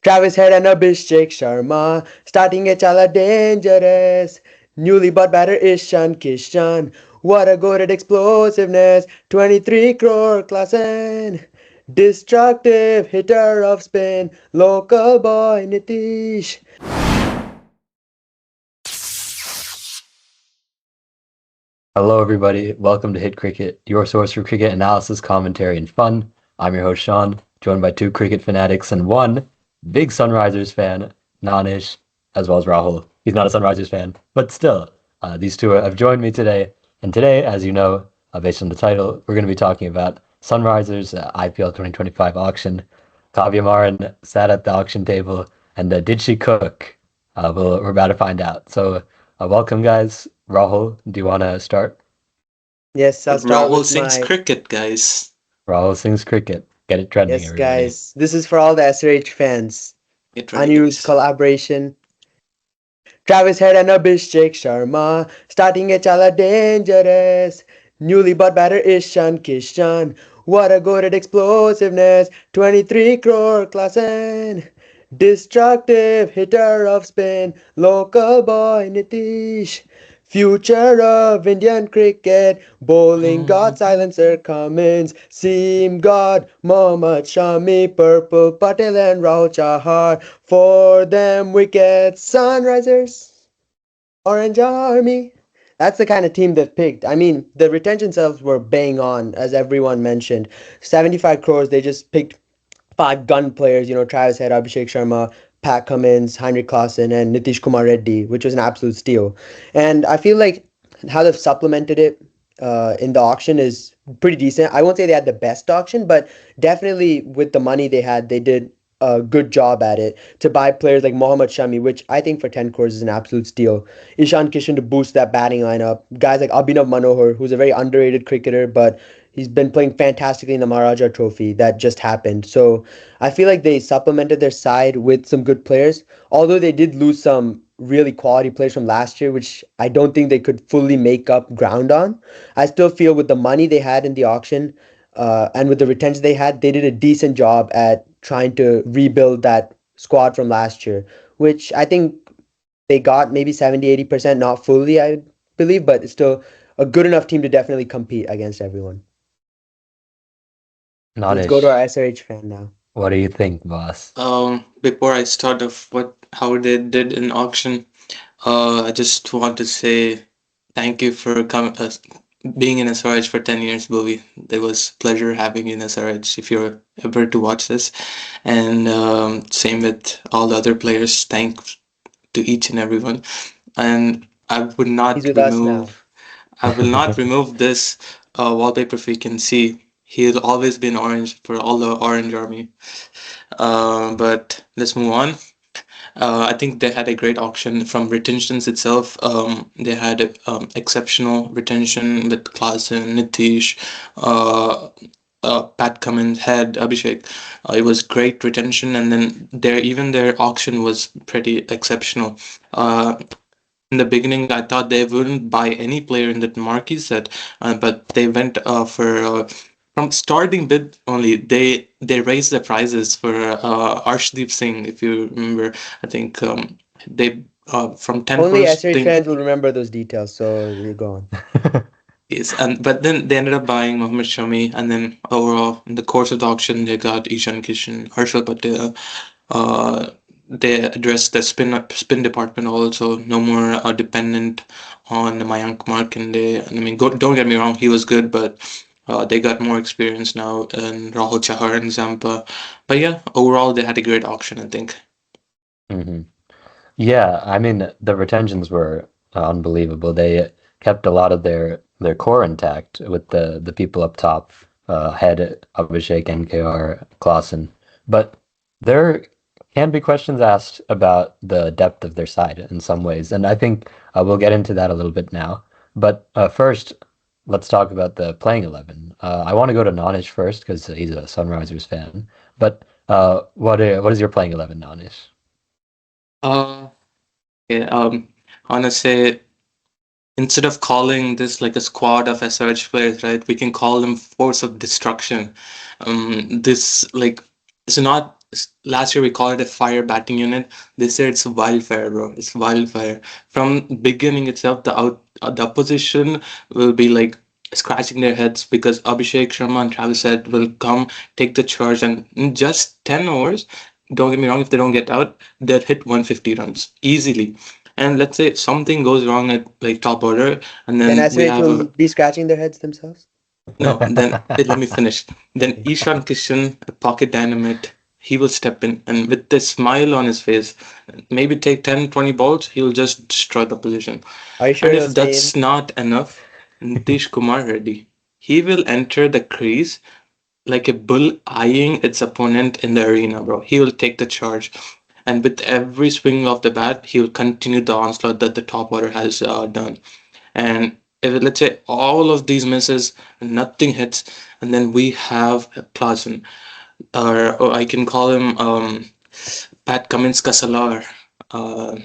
Travis Head and Abhishek Sharma starting a chala dangerous. Newly bought batter Ishan Kishan. What a goated explosiveness. 23 crore class and destructive hitter of spin. Local boy Nitish. Hello, everybody. Welcome to Hit Cricket, your source for cricket analysis, commentary, and fun. I'm your host, Sean, joined by two cricket fanatics and one big Sunrisers fan, Nanish, as well as Rahul. He's not a Sunrisers fan, but still, these two have joined me today. And today, as you know, based on the title, we're going to be talking about Sunrisers IPL 2025 auction. Kavya Maran sat at the auction table, and did she cook? We're about to find out. So, welcome, guys. Rahul, do you want to start? Yes, I'll start Rahul with sings my. cricket, guys. Rahul sings cricket. Get it trending, Yes, everybody. guys. This is for all the SRH fans. Get ready, Unused guys. collaboration. Travis Head and Abhishek Sharma starting a chala dangerous. Newly bought batter Ishan Kishan. What a goated explosiveness. 23 crore class and destructive hitter of spin. Local boy Nitish. Future of Indian cricket, bowling god silencer Cummins, seam god Mohammad Shami, Purple Patel and Rahul Chahar. For them wickets, Sunrisers, Orange Army. That's the kind of team they've picked. I mean, the retention sales were bang on, as everyone mentioned. 75 crores, they just picked five gun players, Travis Head, Abhishek Sharma, Pat Cummins, Heinrich Klaassen, and Nitish Kumar Reddy, which was an absolute steal. And I feel like how they've supplemented it in the auction is pretty decent. I won't say they had the best auction, but definitely with the money they had, they did a good job at it to buy players like Mohammad Shami, which I think for 10 crores is an absolute steal. Ishan Kishan to boost that batting lineup. Guys like Abhinav Manohar, who's a very underrated cricketer, but he's been playing fantastically in the Maharaja Trophy that just happened. So I feel like they supplemented their side with some good players, although they did lose some really quality players from last year, which I don't think they could fully make up ground on. I still feel with the money they had in the auction and with the retention they had, they did a decent job at trying to rebuild that squad from last year, which I think they got maybe 70-80%, not fully, I believe, but it's still a good enough team to definitely compete against everyone. Let's go to our Nanish, SRH fan now. what do you think, boss? Before I start off how they did in auction, I just want to say thank you for being in SRH for 10 years, Bobby. It was pleasure having you in SRH if you're ever to watch this. And same with all the other players. Thanks to each and everyone. And He's with us now. I will not remove this wallpaper if you can see. He'll always be in orange for all the orange army. But let's move on. I think they had a great auction from retentions itself. They had exceptional retention with Klaassen, Nitish, uh, Pat Cummins, Head, Abhishek. It was great retention, and then their auction was pretty exceptional. In the beginning, I thought they wouldn't buy any player in that marquee set, but they went for from starting bid only. They raised the prices for Arshdeep Singh, if you remember. I think they from 10 Only crores. SRH fans will remember those details, so you go on. Yes, and but then they ended up buying Mohammad Shami, and then overall in the course of the auction, they got Ishan Kishan, Harshal Patel. Uh, they addressed the spin department also. No more dependent on Mayank Markande. I mean, don't get me wrong, he was good, but they got more experience now in Rahul Chahar and Zampa. But yeah, overall they had a great auction, I think. hmm Yeah, I mean, the retentions were unbelievable. They kept a lot of their core intact with the people up top, Head, Abhishek, NKR, Klaassen. But there can be questions asked about the depth of their side in some ways, and I think we'll get into that a little bit now. But first, let's talk about the playing 11. I want to go to Nanish first because he's a Sunrisers fan. But what is your playing 11, Nanish? Uh, yeah, I wanna say instead of calling this like a squad of SRH players, right, we can call them force of destruction. This like it's not last year we called it a fire batting unit. This year it's wildfire, bro. It's wildfire. From beginning itself, the opposition will be like scratching their heads because Abhishek Sharma and Travis Head will come take the charge, and in just 10 overs, don't get me wrong, if they don't get out, they'll hit 150 runs easily. And let's say something goes wrong at like top order, and Then then we SRH have will a be scratching their heads themselves. no, then let me finish. Then Ishan Kishan, a pocket dynamite, he will step in and with a smile on his face, maybe take 10, 20 balls, he'll just destroy the position. Are you sure And if he'll stay that's in? not enough, Nitish Kumar Reddy, he will enter the crease like a bull eyeing its opponent in the arena, bro. He will take the charge. And with every swing of the bat, he will continue the onslaught that the top order has done. And if let's say all of these misses, nothing hits, and then we have Clausen, or I can call him Pat Cummins Kasalar. Uh,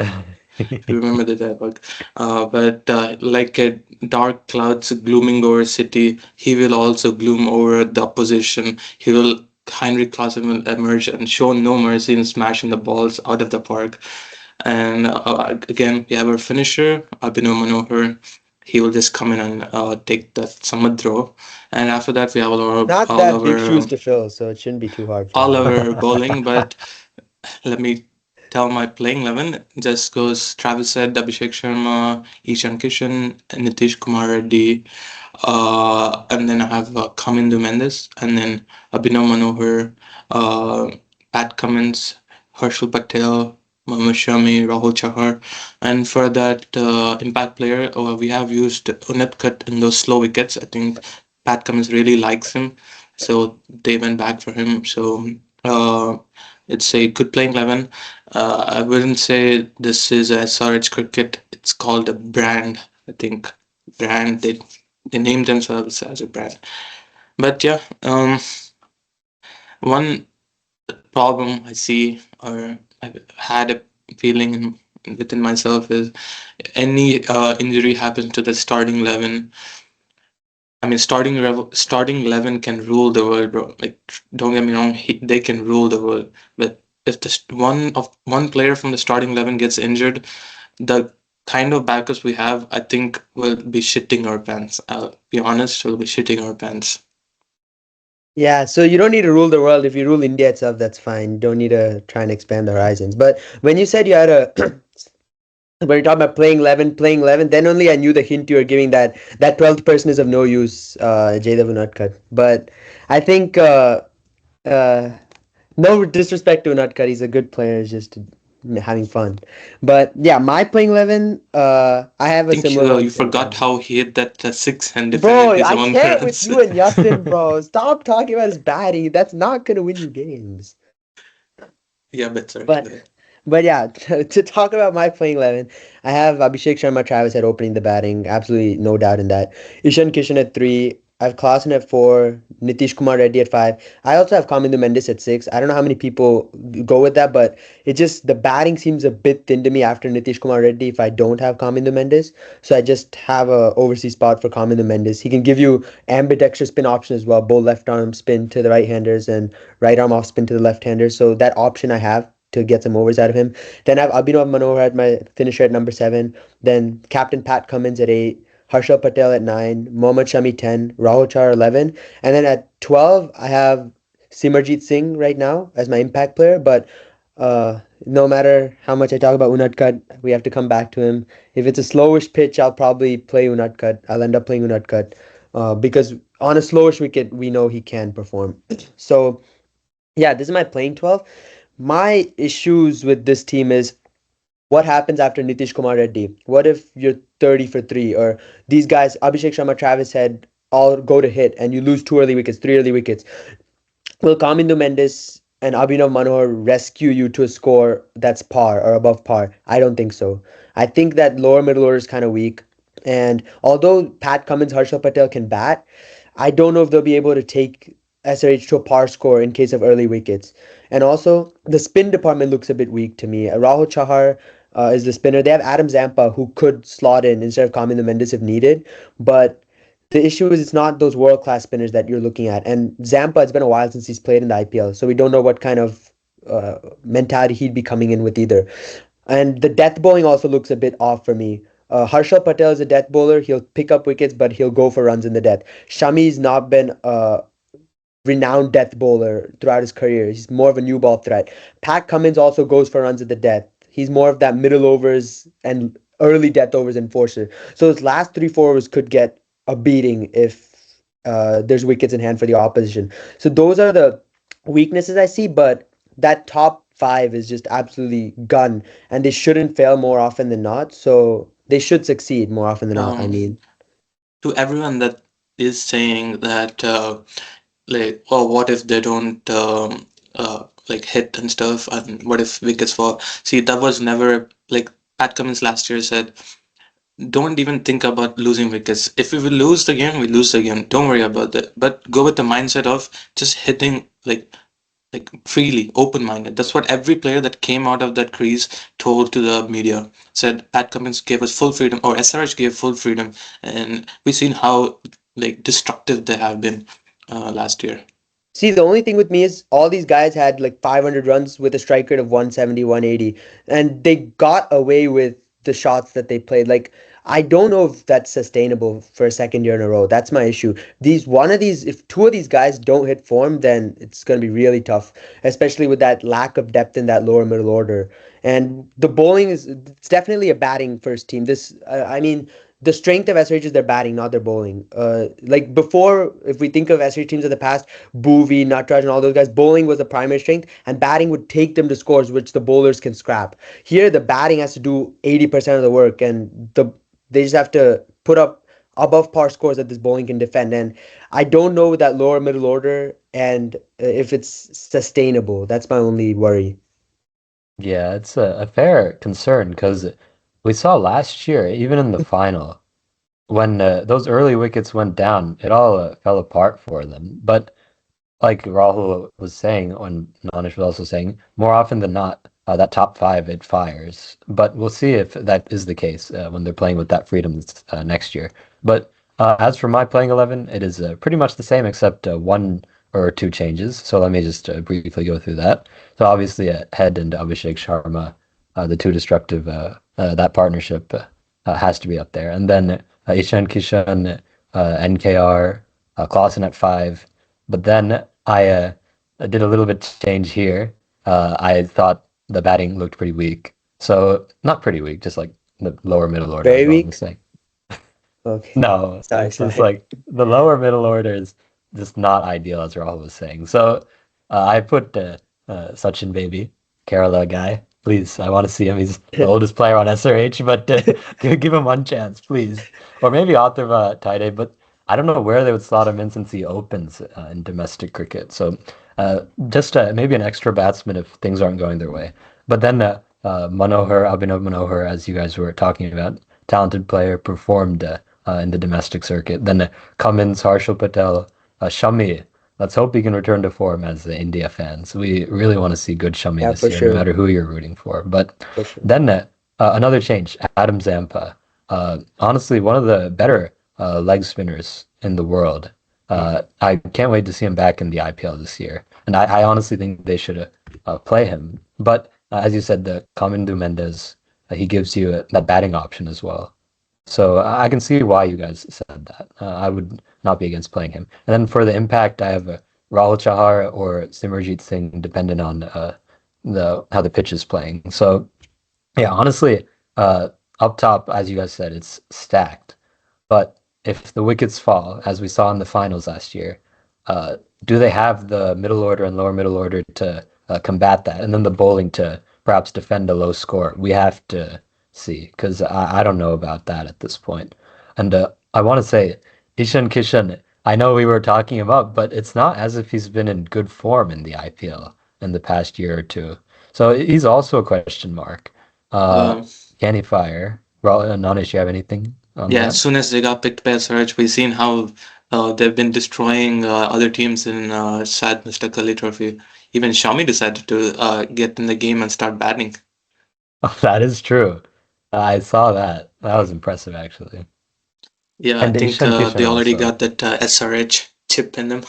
if you remember the dialogue. But like a dark clouds glooming over a city, he will also gloom over the opposition. He will Heinrich Klaasen will emerge and show no mercy in smashing the balls out of the park. And again, we have our finisher, Abhinav Manohar. He will just come in and take that samad throw. And after that, we have Not that big shoes to fill, so it shouldn't be too hard for all him. our bowling. But let me tell my playing 11 just goes Travis said, Abhishek Sharma, Ishan Kishan, Nitish Kumar Reddy, and then I have Kamindu Mendes, and then Abhinav Manohar, Pat Cummins, Harshal Patel, Mohammad Shami, Rahul Chahar, and for that impact player, we have used Unatkat in those slow wickets. I think Pat Cummins really likes him, so they went back for him. So uh, it's a good playing 11. I wouldn't say this is a SRH cricket. It's called a brand. I think brand. They named themselves as a brand. But yeah, one problem I see or I've had a feeling within myself is any injury happens to the starting 11. I mean, starting 11 can rule the world, bro. Like, don't get me wrong, they can rule the world. But if one player from the starting 11 gets injured, the kind of backups we have, I think, will be shitting our pants. I'll be honest, we'll be shitting our pants. Yeah, so you don't need to rule the world. If you rule India itself, that's fine. You don't need to try and expand the horizons. But when you said you had a when you're talking about playing 11, then only I knew the hint you were giving that 12th person is of no use, Jaydev Unadkat. But I think uh, no disrespect to Unadkat, he's a good player, he's just having fun. But yeah, my playing 11, I have I a think similar one you to forgot Yasin. how he hit that six and defended Bro, his I own can't with runs. you and Yasin, bro. Stop talking about his batting. That's not gonna win you games. Yeah, but sorry. But but yeah, to talk about my playing 11, I have Abhishek Sharma, Travis at opening the batting. Absolutely no doubt in that. Ishan Kishan at 3. I have Klassen at 4. Nitish Kumar Reddy at 5. I also have Kamindu Mendes at 6. I don't know how many people go with that, but it just, the batting seems a bit thin to me after Nitish Kumar Reddy if I don't have Kamindu Mendes. So I just have a overseas spot for Kamindu Mendes. He can give you ambidextrous spin option as well, both left arm spin to the right handers and right arm off spin to the left handers. So that option I have to get some overs out of him. Then I have Abhinav Manohar at my finisher at number 7. Then Captain Pat Cummins at 8. Harshal Patel at 9. Mohammad Shami 10. Rahul Char 11. And then at 12, I have Simarjeet Singh right now as my impact player. But no matter how much I talk about Unadkat, we have to come back to him. If it's a slowish pitch, I'll probably play Unadkat. I'll end up playing Unadkat because on a slowish wicket, we know he can perform. So yeah, this is my playing 12. My issues with this team is what happens after Nitish Kumar Reddy? What if you're 30 for 3 or these guys, Abhishek Sharma, Travis Head, all go to hit and you lose 2 early wickets, 3 early wickets? Will Kamindu Mendes and Abhinav Manohar rescue you to a score that's par or above par? I don't think so. I think that lower middle order is kind of weak. And although Pat Cummins, Harshal Patel can bat, I don't know if they'll be able to take SRH to a par score in case of early wickets. And also, the spin department looks a bit weak to me. Rahul Chahar is the spinner. They have Adam Zampa who could slot in instead of Kamindu Mendes if needed. But the issue is it's not those world class spinners that you're looking at. And Zampa, it's been a while since he's played in the IPL, so we don't know what kind of mentality he'd be coming in with either. And the death bowling also looks a bit off for me. Harshal Patel is a death bowler. He'll pick up wickets, but he'll go for runs in the death. Shami's not been a renowned death bowler throughout his career. He's more of a new ball threat. Pat Cummins also goes for runs at the death. He's more of that middle overs and early death overs enforcer. So his last 3 4 overs could get a beating if there's wickets in hand for the opposition. So those are the weaknesses I see, but that top five is just absolutely gun, and they shouldn't fail more often than not. So they should succeed more often than not. I Um, mean, to everyone that is saying that like, oh, what if they don't like hit and stuff, and what if wickets fall? See, that was never like Pat Cummins last year said. Don't even think about losing wickets. If we will lose the game, we lose the game. Don't worry about that. But go with the mindset of just hitting like freely, open minded. That's what every player that came out of that crease told to the media. Said Pat Cummins gave us full freedom, or SRH gave full freedom, and we've seen how like destructive they have been last year. see, the only thing with me is all these guys had like 500 runs with a strike rate of 170, 180, and they got away with the shots that they played. Like, I don't know if that's sustainable for a second year in a row. That's my issue. If two of these guys don't hit form, then it's going to be really tough, especially with that lack of depth in that lower middle order. And the bowling it's definitely a batting first team. I mean, the strength of SRH is their batting, not their bowling. Like before, if we think of SRH teams of the past, Bhuvi, Natraj, and all those guys, bowling was the primary strength, and batting would take them to scores, which the bowlers can scrap. Here, the batting has to do 80% of the work, and they just have to put up above par scores that this bowling can defend. And I don't know that lower middle order and if it's sustainable. That's my only worry. Yeah, it's a fair concern because we saw last year, even in the final, when those early wickets went down, it all fell apart for them. But like Rahul was saying, and Manish was also saying, more often than not, that top five it fires. But we'll see if that is the case when they're playing with that freedom next year. But as for my playing 11, it is pretty much the same except one or two changes. So let me just briefly go through that. So obviously, Head and Abhishek Sharma, the two destructive, that partnership has to be up there. And then Ishan Kishan, NKR, Clausen at five. But then I did a little bit change here. I thought the batting looked pretty weak. So not pretty weak, just like the lower middle order, as Very well was weak. saying. Okay. No, Sorry, it's just sorry. like the lower middle order is just not ideal, as Rahul was saying. So I put Sachin Baby, Kerala guy. Please, I want to see him. He's the oldest player on SRH, but give him one chance, please. Or maybe Atharva Taide, but I don't know where they would slot him in since he opens in domestic cricket. So just maybe an extra batsman if things aren't going their way. But then Abhinav Manohar, as you guys were talking about, talented player, performed in the domestic circuit. Then Cummins, Harshal Patel, Shami. Let's hope he can return to form as the India fans. We really want to see good Shami Yeah, this for year, no sure. matter who you're rooting for. But For sure. then another change, Adam Zampa. Honestly, one of the better leg spinners in the world. I can't wait to see him back in the IPL this year. And I honestly think they should play him. But as you said, the Kamindu Mendes, he gives you that batting option as well. So I can see why you guys said that. I would not be against playing him. And then for the impact, I have Rahul Chahar or Simranjeet Singh, depending on the how the pitch is playing. So yeah, honestly, up top, as you guys said, it's stacked. But if the wickets fall, as we saw in the finals last year, do they have the middle order and lower middle order to combat that? And then the bowling to perhaps defend a low score? We have to see, because I don't know about that at this point. And I want to say, Ishan Kishan, I know we were talking about, but it's not as if he's been in good form in the IPL in the past year or two. So he's also a question mark. Uh, Um, can he fire? Well, Nanish, you have anything on yeah, that? as soon as they got picked by SRH, we've seen how they've been destroying other teams in Sad Mr. Kali Trophy. Even Shami decided to get in the game and start batting. That is true. I saw that. That was impressive, actually. Yeah, I And think Ishan they Kishan already also. got that SRH chip in them.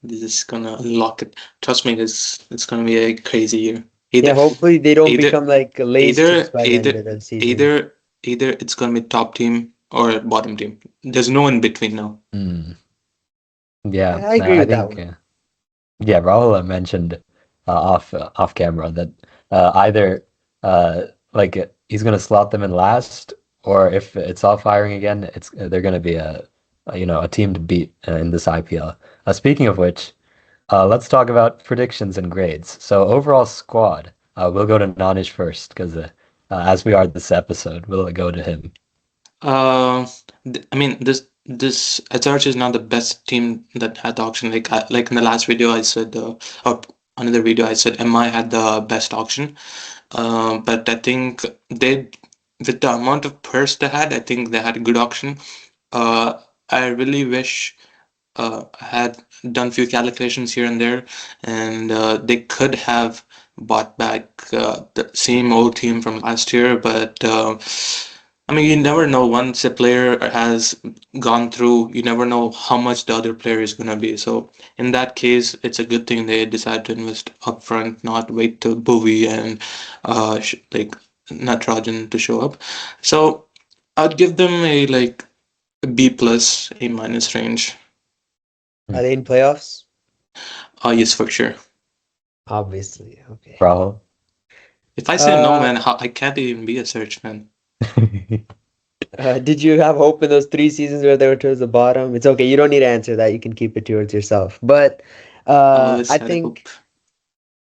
This is gonna unlock it. Trust me, it's gonna be a crazy year. Yeah, Either hopefully they don't either become like Lay's chips either by the end either of the season. either either it's gonna be top team or bottom team. There's no in between now. Mm, yeah, I agree I with that think one. yeah, Rahul mentioned off camera that either like he's gonna slot them in last, or if it's all firing again, it's they're gonna be a team to beat in this IPL. Speaking of which, let's talk about predictions and grades. So overall squad, we'll go to Nanish first because as we are this episode, we'll go to him. Uh, I mean, this SRH is not the best team that had the auction. Like in the last video, I said, or another video, I said MI had the best auction. But I think they, with the amount of purse they had, I think they had a good auction. I really wish I had done few calculations here and there, and they could have bought back the same old team from last year. But I mean, you never know. Once a player has gone through, you never know how much the other player is gonna be. So in that case, it's a good thing they decide to invest upfront, not wait till Bowie and like Natarajan to show up. So I'd give them a like B plus, A minus range. Are they in playoffs? Yes, for sure. Obviously. Okay. Rahul. If I say no, Uh, man, I can't even be a search fan. did you have hope in those 3 seasons where they were towards the bottom? It's okay. You don't need to answer that. You can keep it towards yourself. But Always I had hope. think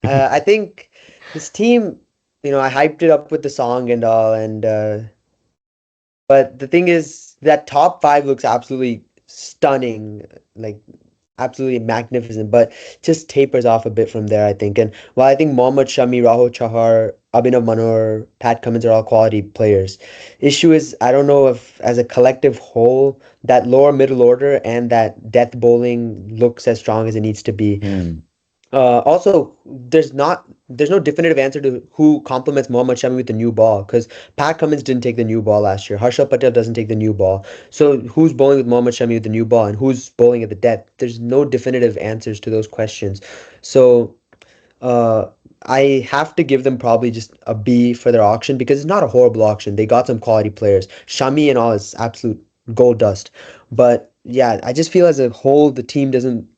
I think this team, I hyped it up with the song and all, and but the thing is that top five looks absolutely stunning, like absolutely magnificent, but just tapers off a bit from there, I think. And while I think Mohammad Shami, Rahul Chahar, Abhinav Manohar, Pat Cummins are all quality players, issue is I don't know if as a collective whole that lower middle order and that death bowling looks as strong as it needs to be. Hmm. Also, there's no definitive answer to who complements Mohammad Shami with the new ball because Pat Cummins didn't take the new ball last year. Harshal Patel doesn't take the new ball. So who's bowling with Mohammad Shami with the new ball and who's bowling at the depth? There's no definitive answers to those questions. So uh, I have to give them probably just a B for their auction because it's not a horrible auction. They got some quality players. Shami and all is absolute gold dust. But yeah, I just feel as a whole the team doesn't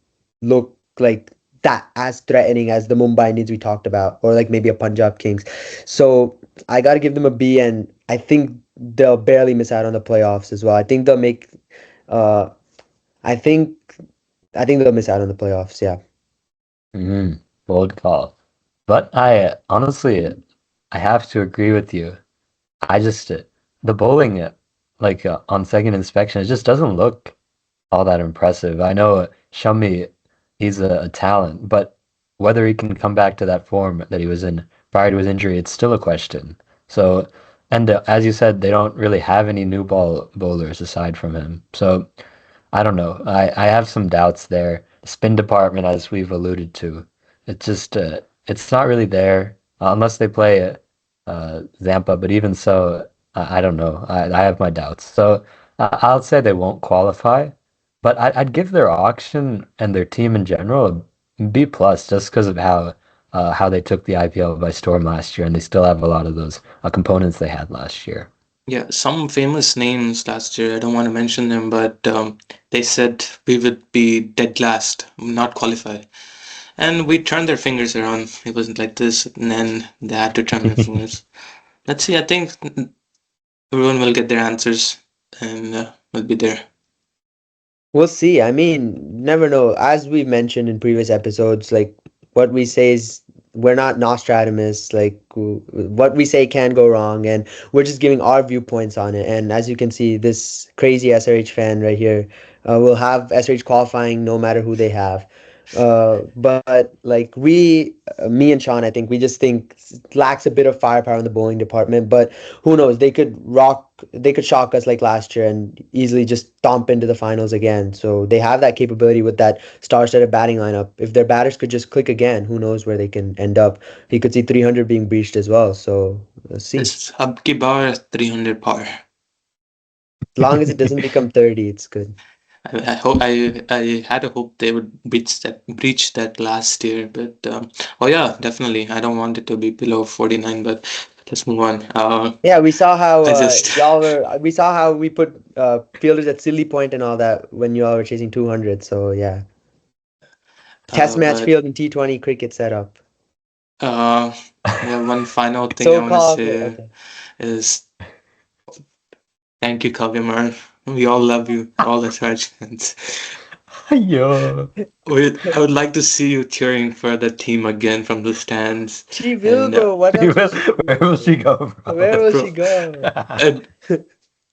look like that as threatening as the Mumbai Indians we talked about, or like maybe a Punjab Kings. So I got to give them a B, and I think they'll barely miss out on the playoffs as well. I think they'll make. Uh, I think I think they'll miss out on the playoffs. Yeah. Mm, bold call. But I honestly, I have to agree with you. I just the bowling, on second inspection, it just doesn't look all that impressive. I know Shami, he's a talent, but whether he can come back to that form that he was in prior to his injury, it's still a question. So, and as you said, they don't really have any new ball bowlers aside from him. So I don't know. I have some doubts there. Spin department, as we've alluded to, it's just it's not really there unless they play Zampa. But even so, I don't know. I have my doubts. So I'll say they won't qualify, but I'd give their auction and their team in general a B plus just because of how they took the IPL by storm last year, and they still have a lot of those components they had last year. Yeah, some famous names last year. I don't want to mention them, but they said we would be dead last, not qualify. And we turned their fingers around. It wasn't like this, and then they had to turn their fingers. Let's see. I think everyone will get their answers, and we'll be there. We'll see. I mean, never know. As we've mentioned in previous episodes, like what we say is we're not Nostradamus. Like what we say can go wrong, and we're just giving our viewpoints on it. And as you can see, this crazy SRH fan right here will have SRH qualifying no matter who they have. But like me and Sean, I think we just think lacks a bit of firepower in the bowling department. But who knows? They could shock us like last year and easily just stomp into the finals again. So they have that capability with that star-studded batting lineup. If their batters could just click again, who knows where they can end up? We could see 300 being breached as well. So let's see. It's up ki bar 300 par. As long as it doesn't become 30, it's good. I hope I had a hope they would breach that last year, but oh yeah, definitely. I don't want it to be below 49, but let's move on. Yeah, we saw how I just y'all were. We saw how we put fielders at silly point and all that when y'all were chasing 200. So yeah, test match but field and T20 cricket setup. uh, yeah, one final thing I So want to called. say Okay. is thank you, Kavimar. We all love you, all the Sarge fans. Yo. I would like to see you cheering for the team again from the stands, She will, and bro. What else will she Where do, will she bro? go, Where bro? will bro, she go? and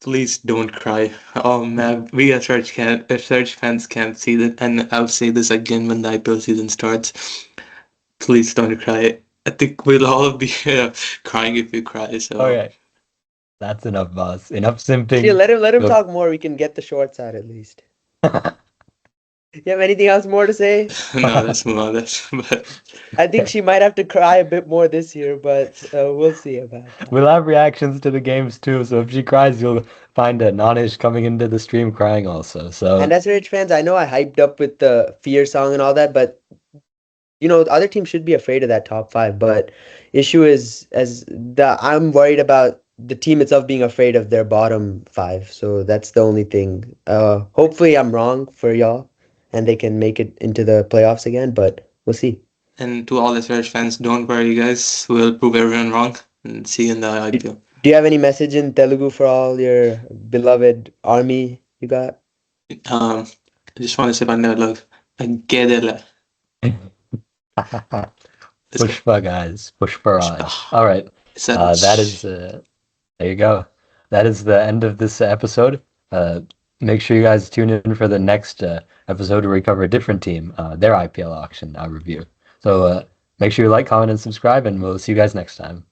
please don't cry. Oh man, we as Surge fans can't see that, and I'll say this again when the IPL season starts. Please don't cry. I think we'll all be crying if you cry. So Okay, that's enough, boss. Enough Actually, simping. let him Look, talk more. We can get the shorts out at least. You have anything else more to say? no, that's more or less. But I think okay. she might have to cry a bit more this year, but we'll see about that. We'll have reactions to the games too, so if she cries, you'll find a Nanish coming into the stream crying also. And So SRH fans, I know I hyped up with the Fear song and all that, but other teams should be afraid of that top five. But issue is as the I'm worried about the team itself being afraid of their bottom five. So that's the only thing. Hopefully I'm wrong for y'all, and they can make it into the playoffs again. But we'll see. and to all the Surge fans, don't worry, guys. We'll prove everyone wrong and see you in the Do, IPL. do you have any message in Telugu for all your beloved army you got? I just want to say one dialogue. Gedela. Let's go. Pushpa, guys, Pushpa Raj. All right, that is SRH. there you go. That is the end of this episode. Make sure you guys tune in for the next episode where we cover a different team, their IPL auction review. So make sure you like, comment, and subscribe, and we'll see you guys next time.